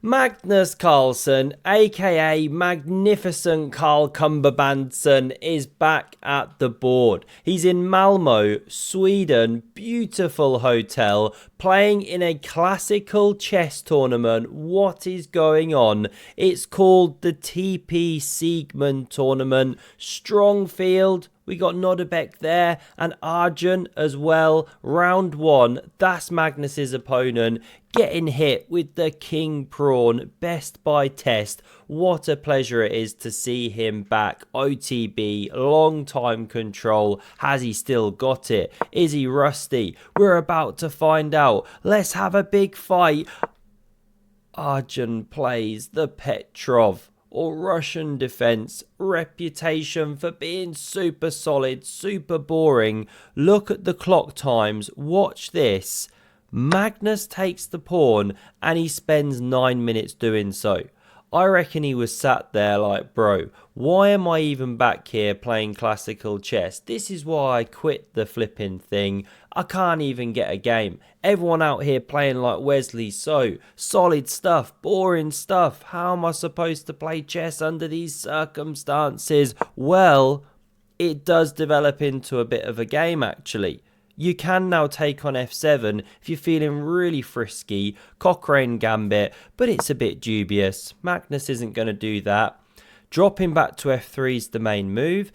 Magnus Carlsen, aka Magnificent Carl Cumberbandson, is back at the board. He's in Malmo, Sweden, beautiful hotel, playing in a classical chess tournament. What is going on? It's called the TP Siegmund tournament. Strong field. We got Nodebek there and Arjun as well. Round one, that's Magnus's opponent, getting hit with the king prawn, best by test. What a pleasure it is to see him back. OTB, long time control. Has he still got it? Is he rusty? We're about to find out. Let's have a big fight. Arjun plays the Petrov, or Russian defense, reputation for being super solid, super boring. Look at the clock times, watch this. Magnus takes the pawn and he spends 9 minutes doing so. I reckon he was sat there like, bro, why am I even back here playing classical chess? This is why I quit the flipping thing. I can't even get a game. Everyone out here playing like Wesley So. Solid stuff, boring stuff. How am I supposed to play chess under these circumstances? Well, it does develop into a bit of a game actually. You can now take on f7 if you're feeling really frisky, Cochrane gambit, but it's a bit dubious. Magnus isn't going to do that. Dropping back to f3 is the main move.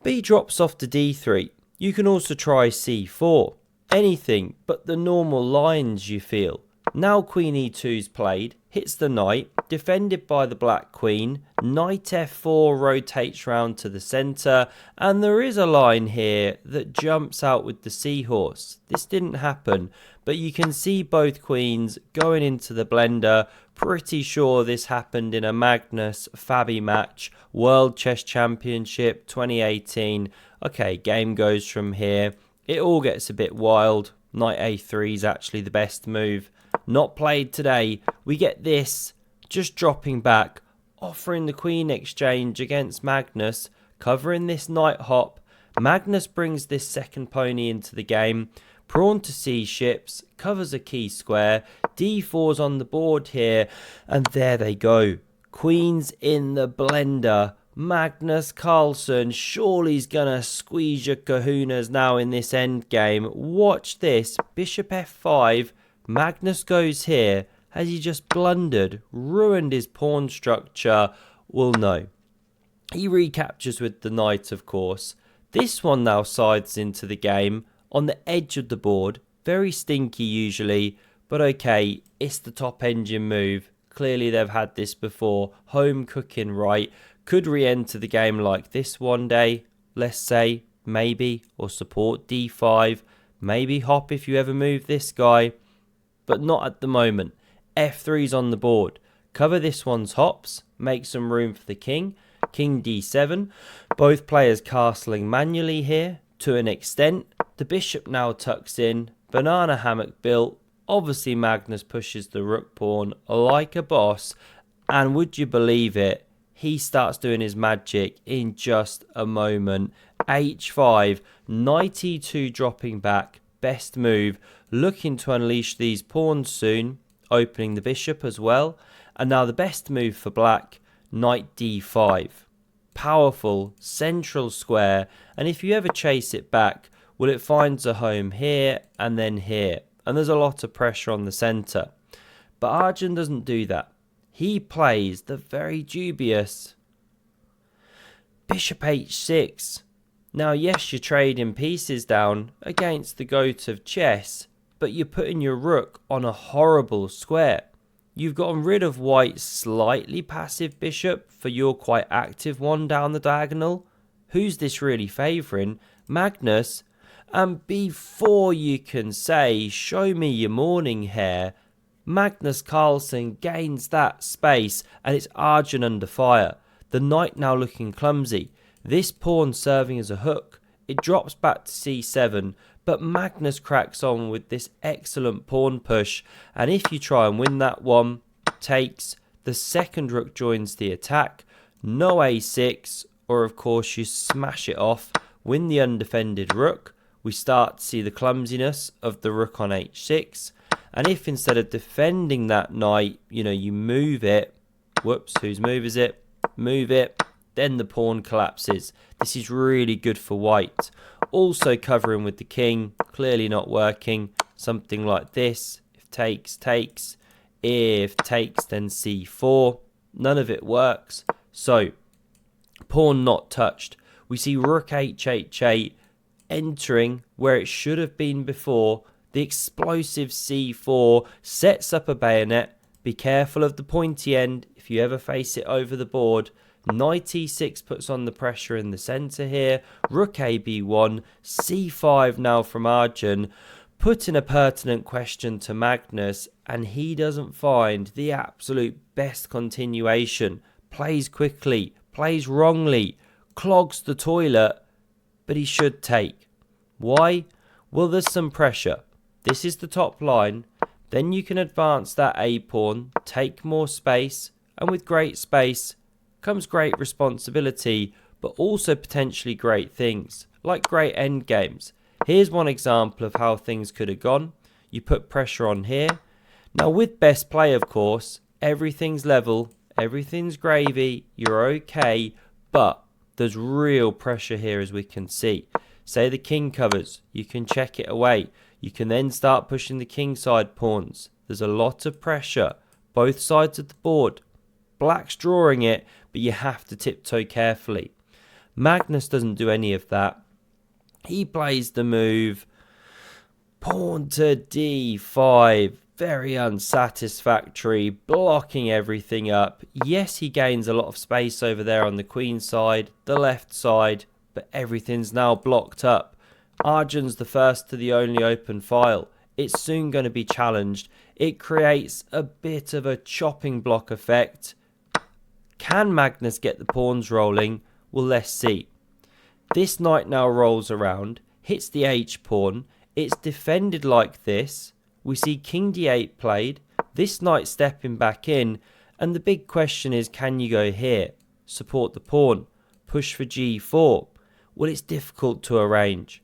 B drops off to d3. You can also try c4. Anything but the normal lines you feel. Now queen e2 is played, hits the knight, defended by the black queen, knight f4 rotates round to the centre, and there is a line here that jumps out with the seahorse. This didn't happen, but you can see both queens going into the blender. Pretty sure this happened in a Magnus Fabi match, World Chess Championship 2018. Okay, game goes from here. It all gets a bit wild. Knight a3 is actually the best move. Not played today. We get this, just dropping back, offering the queen exchange against Magnus, covering this knight hop. Magnus brings this second pony into the game. Pawn to c ships, covers a key square. d4's on the board here, and there they go. Queens in the blender. Magnus Carlsen, surely he's gonna squeeze your kahunas now in this endgame. Watch this, bishop f5. Magnus goes here. Has he just blundered, ruined his pawn structure? Well, no. He recaptures with the knight, of course. This one now sides into the game on the edge of the board. Very stinky usually, but okay, it's the top engine move. Clearly they've had this before. Home cooking right. Could re-enter the game like this one day, let's say, maybe, or support d5. Maybe hop if you ever move this guy. But not at the moment. f3's on the board. Cover this one's hops, make some room for the king. King d7. Both players castling manually here to an extent. The bishop now tucks in. Banana hammock built. Obviously Magnus pushes the rook pawn like a boss. And would you believe it? He starts doing his magic in just a moment. h5. Knight e2 dropping back. Best move, looking to unleash these pawns soon, opening the bishop as well. And now the best move for black, knight d5. Powerful, central square, and if you ever chase it back, well, it finds a home here and then here. And there's a lot of pressure on the centre. But Arjun doesn't do that. He plays the very dubious bishop h6. Now, yes, you're trading pieces down against the goat of chess, but you're putting your rook on a horrible square. You've gotten rid of white's slightly passive bishop for your quite active one down the diagonal. Who's this really favouring? Magnus. And before you can say, show me your morning hair, Magnus Carlsen gains that space and it's Arjun under fire. The knight now looking clumsy. This pawn serving as a hook. It drops back to c7, but Magnus cracks on with this excellent pawn push. And if you try and win that one, takes, the second rook joins the attack. No a6, or of course you smash it off, win the undefended rook. We start to see the clumsiness of the rook on h6. And if instead of defending that knight, you move it, whoops, whose move is it? Move it, then the pawn collapses. This is really good for white. Also covering with the king, clearly not working. Something like this, if takes, takes. If takes, then c4. None of it works. So, pawn not touched. We see rook h8 entering where it should have been before. The explosive c4 sets up a bayonet. Be careful of the pointy end if you ever face it over the board. Knight e6 puts on the pressure in the centre here. Rook a b1. c5 now from Arjun. Putting a pertinent question to Magnus, and he doesn't find the absolute best continuation. Plays quickly, plays wrongly, clogs the toilet, but he should take. Why? Well, there's some pressure. This is the top line. Then you can advance that a pawn, take more space, and with great space comes great responsibility, but also potentially great things, like great endgames. Here's one example of how things could have gone. You put pressure on here. Now with best play, of course, everything's level, everything's gravy, you're okay, but there's real pressure here as we can see. Say the king covers, you can check it away. You can then start pushing the king side pawns. There's a lot of pressure, both sides of the board. Black's drawing it, but you have to tiptoe carefully. Magnus doesn't do any of that. He plays the move, pawn to d5, very unsatisfactory, blocking everything up. Yes, he gains a lot of space over there on the queen side, the left side, but everything's now blocked up. Arjun's the first to the only open file. It's soon going to be challenged. It creates a bit of a chopping block effect. Can Magnus get the pawns rolling? Well, let's see. This knight now rolls around, hits the h-pawn. It's defended like this. We see king d8 played. This knight stepping back in. And the big question is, can you go here? Support the pawn. Push for g4. Well, it's difficult to arrange.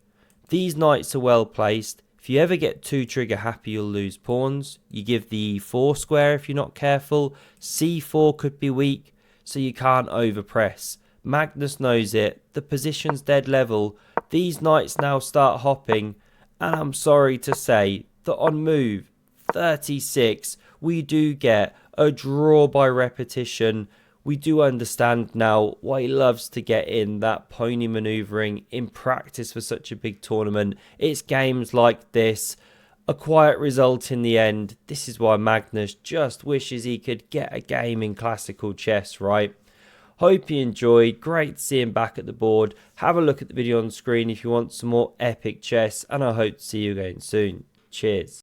These knights are well placed. If you ever get too trigger happy, you'll lose pawns. You give the e4 square if you're not careful. c4 could be weak, so you can't overpress. Magnus knows it. The position's dead level. These knights now start hopping. And I'm sorry to say that on move 36, we do get a draw by repetition. We do understand now why he loves to get in that pony manoeuvring in practice for such a big tournament. It's games like this. A quiet result in the end. This is why Magnus just wishes he could get a game in classical chess, right? Hope you enjoyed. Great to see him back at the board. Have a look at the video on screen if you want some more epic chess, and I hope to see you again soon. Cheers.